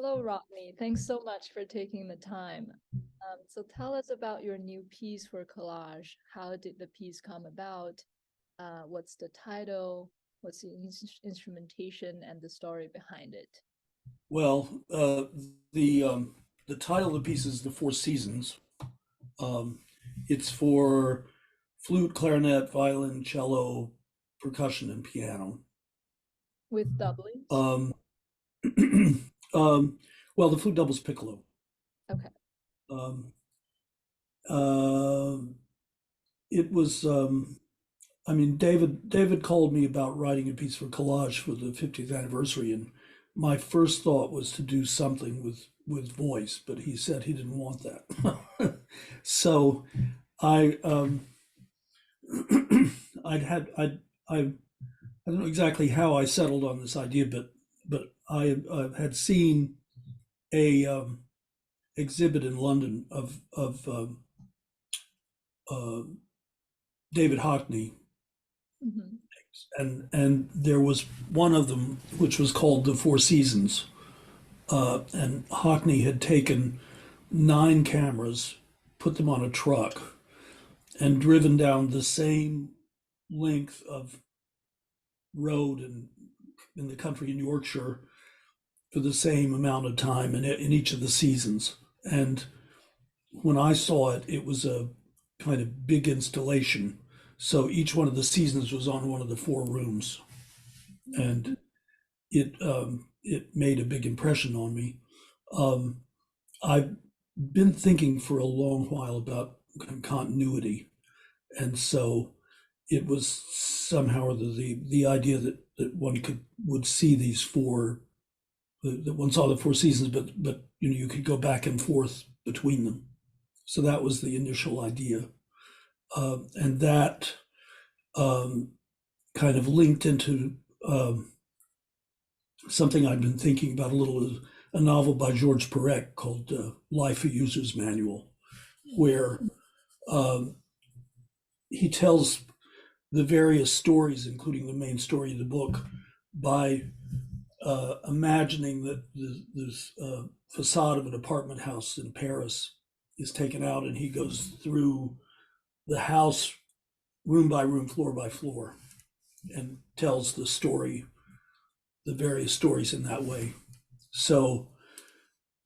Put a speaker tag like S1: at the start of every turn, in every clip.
S1: Hello, Rodney. Thanks so much for taking the time. So tell us about your new piece for Collage. How did the piece come about? What's the title? What's the instrumentation and the story behind it?
S2: Well, the title of the piece is "The Four Seasons." Um, it's for flute, clarinet, violin, cello, percussion, and piano.
S1: With doublings?
S2: Um, well, the flute doubles piccolo.
S1: Okay.
S2: Um, uh, it was. I mean, David called me about writing a piece for Collage for the 50th anniversary, and my first thought was to do something with voice, but he said he didn't want that. So I I don't know exactly how I settled on this idea, but I had seen a exhibit in London of uh, David Hockney,
S1: Hmm.
S2: and there was one of them which was called The Four Seasons, and Hockney had taken 9 cameras, put them on a truck, and driven down the same length of road in the country in Yorkshire for the same amount of time in each of the seasons. And when I saw it, it was a kind of big installation. So each one of the seasons was on one of the 4 rooms, and it made a big impression on me. Um, I've been thinking for a long while about continuity, and so it was somehow or the idea that one would see these four, that one saw the 4 seasons, but you could go back and forth between them. So that was the initial idea, and that um, kind of linked into something I've been thinking about a little, a novel by George Perec called Life: A User's Manual, where um, he tells the various stories, including the main story of the book, by imagining that this facade of an apartment house in Paris is taken out, and he goes through the house room by room, floor by floor, and tells the story, the various stories in that way. So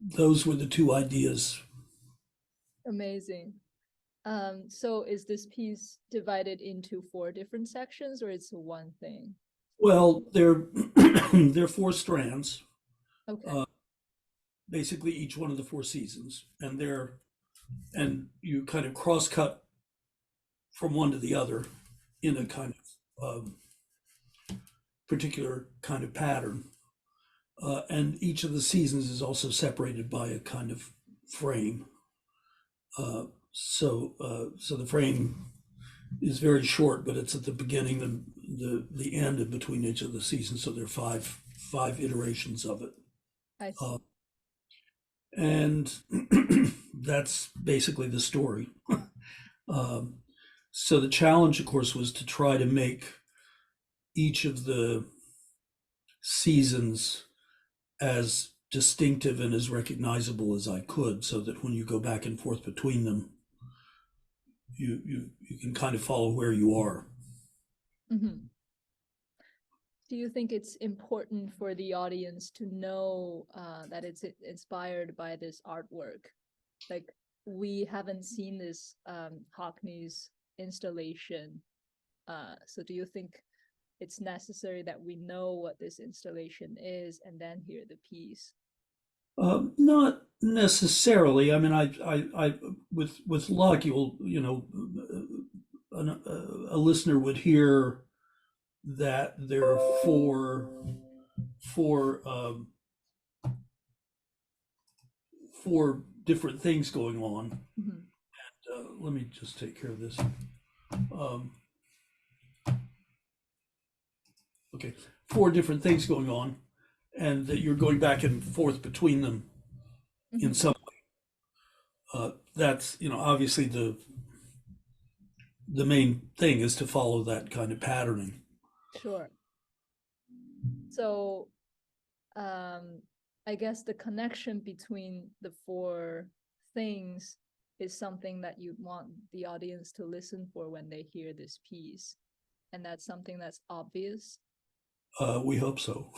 S2: those were the two ideas.
S1: Amazing. So is this piece divided into four different sections or it's one thing?
S2: Well, they're 4 strands,
S1: Okay.
S2: uh, basically each one of the 4 seasons, and you kind of cross cut from one to the other in a kind of particular kind of pattern. And each of the seasons is also separated by a kind of frame. So the frame is very short, but it's at the beginning and the end in between each of the seasons. So there are five iterations of it,
S1: I
S2: uh,
S1: see.
S2: and that's basically the story. Um, so the challenge, of course, was to try to make each of the seasons as distinctive and as recognizable as I could, so that when you go back and forth between them, you can kind of follow where you are.
S1: Hmm. Do you think it's important for the audience to know that it's inspired by this artwork? Like, we haven't seen this Hockney's installation. So do you think it's necessary that we know what this installation is and then hear the piece?
S2: Not necessarily. I mean, with luck, a listener would hear that there are four four different things going on.
S1: Mhm.
S2: Let me just take care of this. Um, okay, 4 different things going on, and that you're going back and forth between them in
S1: Mhm.
S2: some way. That's obviously the main thing is to follow that kind of patterning.
S1: Sure. So, um, I guess the connection between the four things is something that you want the audience to listen for when they hear this piece. And that's something that's obvious.
S2: We hope so.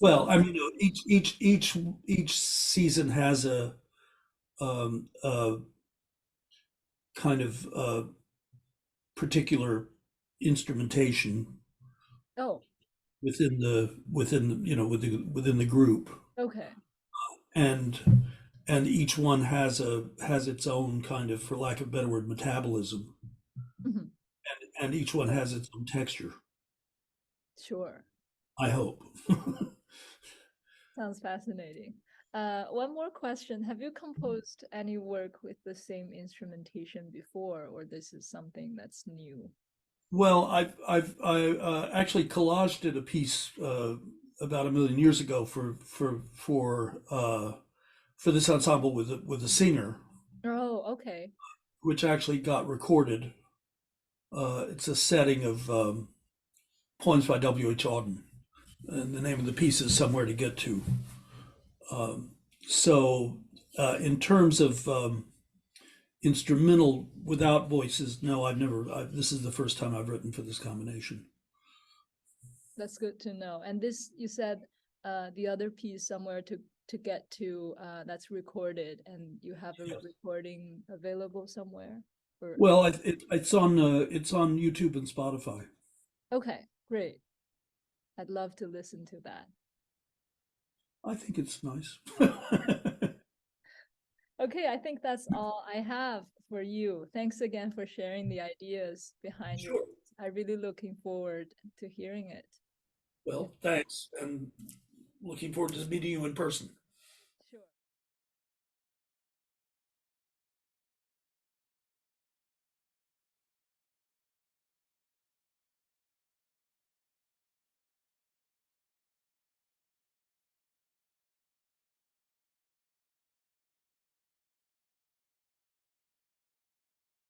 S2: Well,
S1: Sounds
S2: I mean, each season has a kind of particular instrumentation
S1: oh,
S2: within the group,
S1: okay.
S2: and each one has its own kind of, for lack of a better word, metabolism,
S1: Mhm.
S2: and each one has its own texture.
S1: Sure.
S2: I hope.
S1: Sounds fascinating. One more question. Have you composed any work with the same instrumentation before, or this is something that's new?
S2: Well, I actually Collage did a piece about a million years ago for this ensemble with a singer,
S1: Oh, okay.
S2: which actually got recorded. It's a setting of poems by W.H. Auden, and the name of the piece is Somewhere to Get to. Um, so, in terms of instrumental without voices, no, I've never. This is the first time I've written for this combination.
S1: That's good to know. And this, you said, the other piece somewhere to get to, that's recorded, and you have a
S2: Yes.
S1: recording available somewhere? Or
S2: Well, it's on YouTube and Spotify.
S1: okay, great. I'd love to listen to that.
S2: I think it's nice.
S1: Okay, I think that's all I have for you. Thanks again for sharing the ideas behind your
S2: Sure.
S1: piece. I'm really looking forward to hearing it.
S2: Well, thanks, and looking forward to meeting you in person.